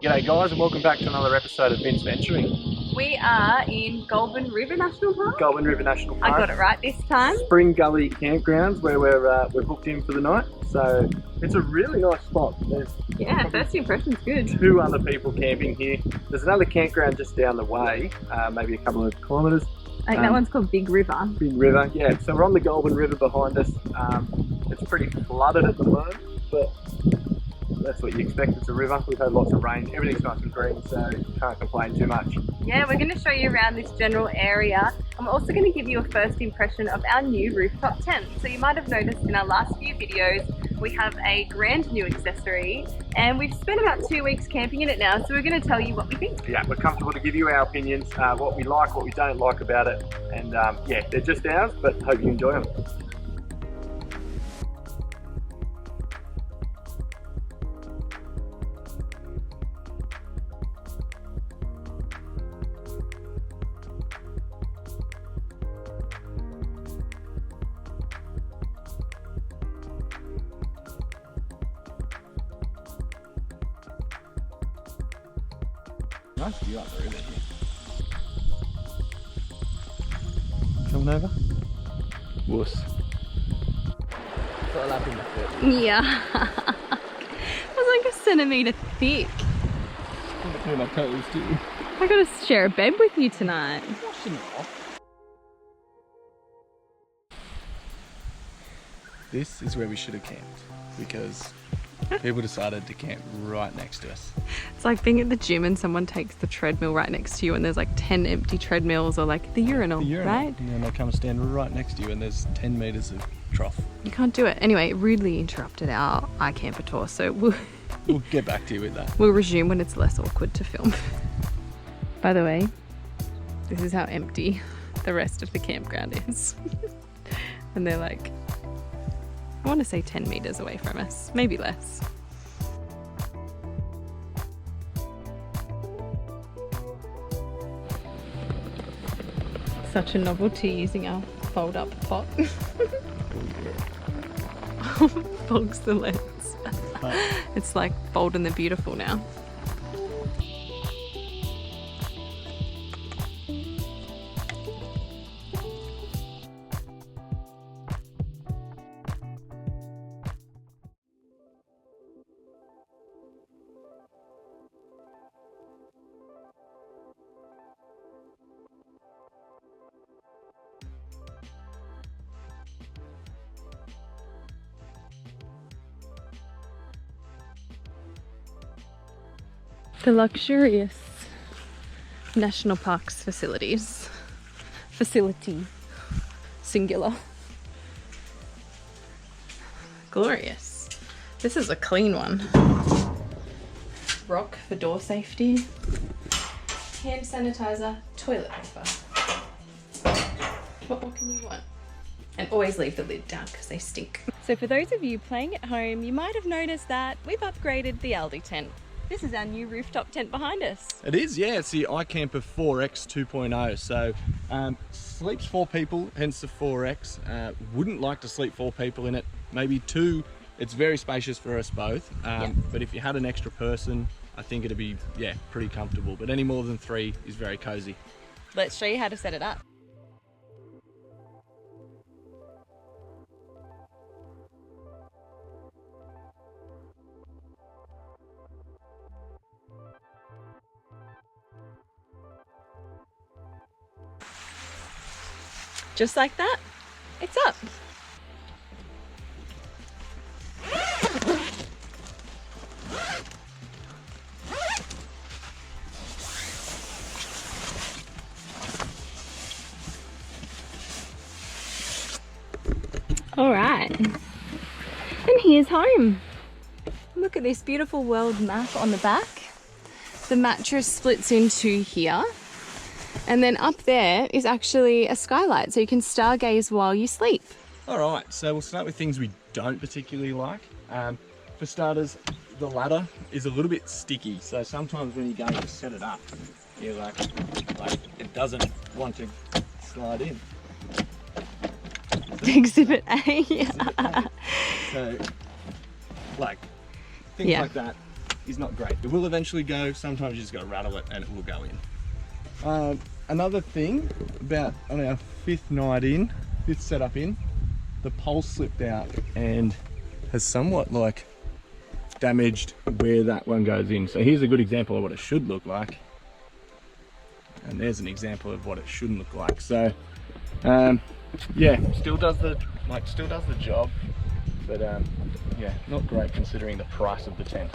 G'day guys, and welcome back to another episode of Vinceventuring. We are in Goulburn River National Park. Goulburn River National Park. I got it right this time. Spring Gully campgrounds where we're booked in for the night. So it's a really nice spot. There's First impression's good. 2 other people camping here. There's another campground just down the way, maybe a couple of kilometres. I think that one's called Big River. Big River, yeah. So we're on the Goulburn River behind us. It's pretty flooded at the moment, but that's what you expect. It's a river. We've had lots of rain. Everything's nice and green, so can't complain too much. Yeah, we're going to show you around this general area. I'm also going to give you a first impression of our new rooftop tent. So you might have noticed in our last few videos, we have a brand new accessory and we've spent about 2 weeks camping in it now. So we're going to tell you what we think. Yeah, we're comfortable to give you our opinions, what we like, what we don't like about it. And yeah, they're just ours, but hope you enjoy them. Nice view up the river here. Coming over? Wuss. Got a lap in the foot. Yeah. It was like a centimetre thick. Between my toes too. I got to share a bed with you tonight. Washing it off. This is where we should have camped because people decided to camp right next to us. It's like being at the gym and someone takes the treadmill right next to you and there's like 10 empty treadmills, or like the urinal, right? And then they come and stand right next to you and there's 10 metres of trough. You can't do it. Anyway, it rudely interrupted our iKamper tour, so we'll get back to you with that. We'll resume when it's less awkward to film. By the way, this is how empty the rest of the campground is. And they're like, I want to say 10 metres away from us, maybe less. Such a novelty using our fold-up pot. Fogs the lens. It's like Bold and the Beautiful now. The luxurious National Parks facility, singular. Glorious. This is a clean one. Rock for door safety. Hand sanitizer, toilet paper. What more can you want? And always leave the lid down because they stink. So for those of you playing at home, you might have noticed that we've upgraded the Aldi tent. This is our new rooftop tent behind us. It is, yeah. It's the iKamper 4X 2.0. So sleeps 4 people, hence the 4X. Wouldn't like to sleep 4 people in it. Maybe 2. It's very spacious for us both. But if you had an extra person, I think it'd be, yeah, pretty comfortable. But any more than 3 is very cozy. Let's show you how to set it up. Just like that, it's up. All right, and here's home. Look at this beautiful world map on the back. The mattress splits into here. And then up there is actually a skylight, so you can stargaze while you sleep. All right, so we'll start with things we don't particularly like. For starters, the ladder is a little bit sticky, so sometimes when you go to set it up, you're like it doesn't want to slide in. Exhibit A. Yeah. So, like, things like that. is not great. It will eventually go. Sometimes you just got to rattle it and it will go in. Another thing about on our fifth setup in, the pole slipped out and has somewhat like damaged where that one goes in. So here's a good example of what it should look like. And there's an example of what it shouldn't look like. So yeah, still does the job, but yeah, not great considering the price of the tent.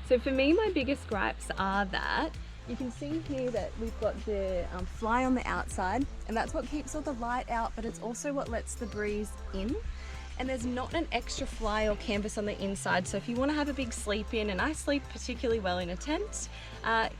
So for me, my biggest gripes are that you can see here that we've got the fly on the outside, and that's what keeps all the light out, but it's also what lets the breeze in. And there's not an extra fly or canvas on the inside, so if you want to have a big sleep in, and I sleep particularly well in a tent,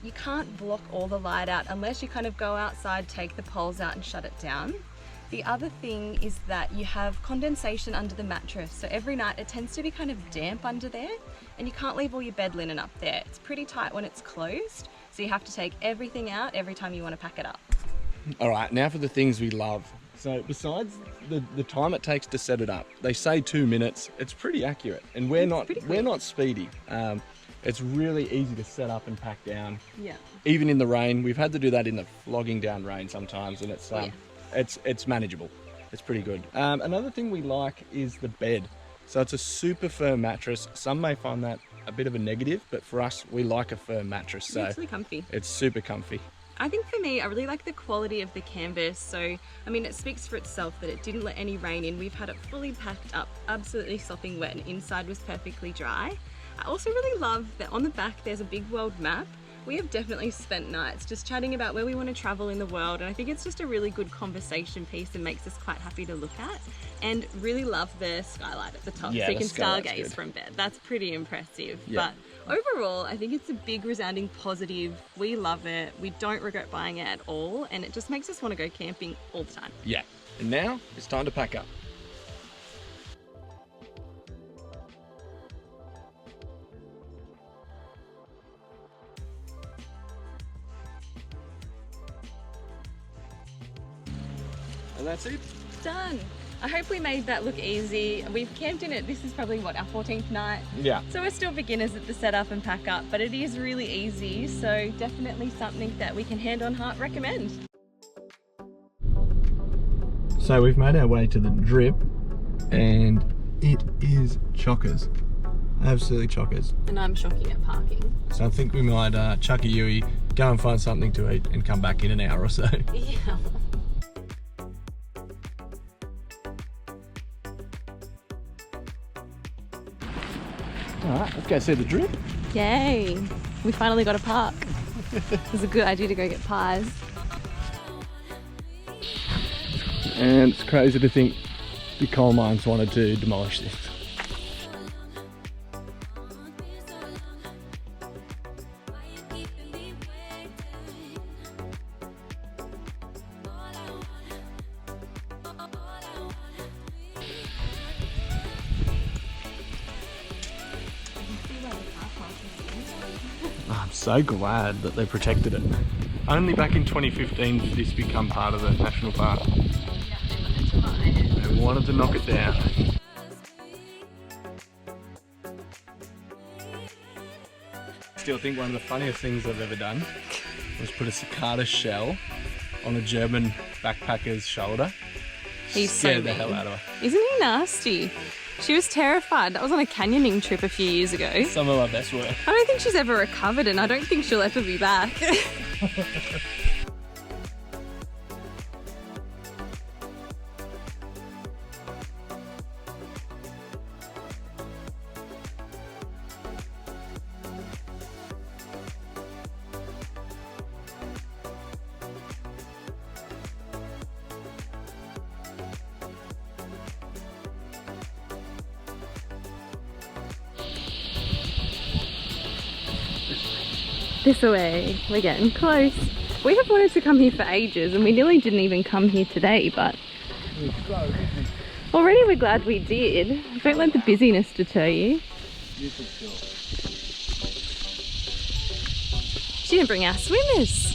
you can't block all the light out unless you kind of go outside, take the poles out and shut it down. The other thing is that you have condensation under the mattress, so every night it tends to be kind of damp under there, and you can't leave all your bed linen up there. It's pretty tight when it's closed, so you have to take everything out every time you want to pack it up. All right, now for the things we love. So besides the time it takes to set it up, they say 2 minutes. It's pretty accurate, and we're not speedy. It's really easy to set up and pack down. Yeah. Even in the rain, we've had to do that in the flogging down rain sometimes, and it's manageable. It's pretty good. Another thing we like is the bed. So it's a super firm mattress. Some may find that a bit of a negative, but for us, we like a firm mattress. So it's really comfy. It's super comfy. I think for me, I really like the quality of the canvas. So, I mean, it speaks for itself that it didn't let any rain in. We've had it fully packed up, absolutely sopping wet, and inside was perfectly dry. I also really love that on the back, there's a big world map. We have definitely spent nights just chatting about where we want to travel in the world, and I think it's just a really good conversation piece and makes us quite happy to look at. And really love the skylight at the top, yeah, so you can stargaze from bed. That's pretty impressive. Yeah. But overall, I think it's a big resounding positive. We love it. We don't regret buying it at all, and it just makes us want to go camping all the time. Yeah. And now it's time to pack up. And that's it. Done. I hope we made that look easy. We've camped in it. This is probably what, our 14th night? Yeah. So we're still beginners at the setup and pack up, but it is really easy. So definitely something that we can hand on heart recommend. So we've made our way to the Drip, and it is chockers. Absolutely chockers. And I'm shocking at parking. So I think we might chuck a Yui, go and find something to eat and come back in an hour or so. Yeah. Alright, let's go see the Drip. Yay! We finally got a park. It was a good idea to go get pies. And it's crazy to think the coal mines wanted to demolish this. I'm so glad that they protected it. Only back in 2015 did this become part of the national park. They wanted to knock it down. Still think one of the funniest things I've ever done was put a cicada shell on a German backpacker's shoulder. He's scared so the mean. hell out of her. Isn't he nasty? She was terrified. That was on a canyoning trip a few years ago. Some of our best work. I don't think she's ever recovered, and I don't think she'll ever be back. This way, we're getting close. We have wanted to come here for ages, and we nearly didn't even come here today, but already we're glad we did. Don't let the busyness deter you. She didn't bring our swimmers.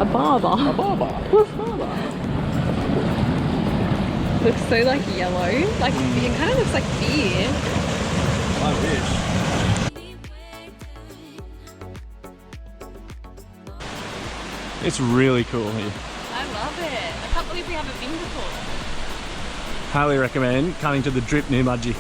A barber. A barber. What's barber? Looks so like yellow. Like it kind of looks like beer. I wish. It's really cool here. I love it. I can't believe we haven't been before. Highly recommend coming to the Drip near Mudgee.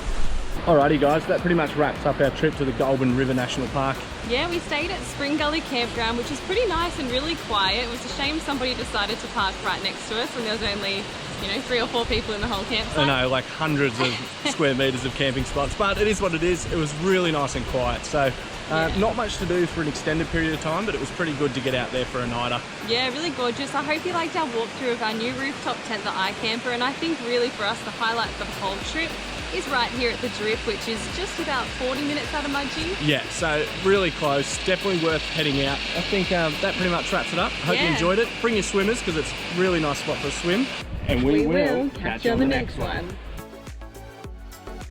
Alrighty guys, that pretty much wraps up our trip to the Goulburn River National Park. Yeah, we stayed at Spring Gully campground, which is pretty nice and really quiet. It was a shame somebody decided to park right next to us and there was only, you know, 3 or 4 people in the whole campsite. I know, like hundreds of square meters of camping spots, but it is what it is. It was really nice and quiet. So not much to do for an extended period of time, but it was pretty good to get out there for a nighter. Yeah, really gorgeous. I hope you liked our walkthrough of our new rooftop tent, the iKamper, and I think really for us the highlight for the whole trip is right here at the Drip, which is just about 40 minutes out of Mudgee. Yeah, so really close, definitely worth heading out. I think that pretty much wraps it up. Hope you enjoyed it. Bring your swimmers because it's a really nice spot for a swim. And we will catch you on the next one.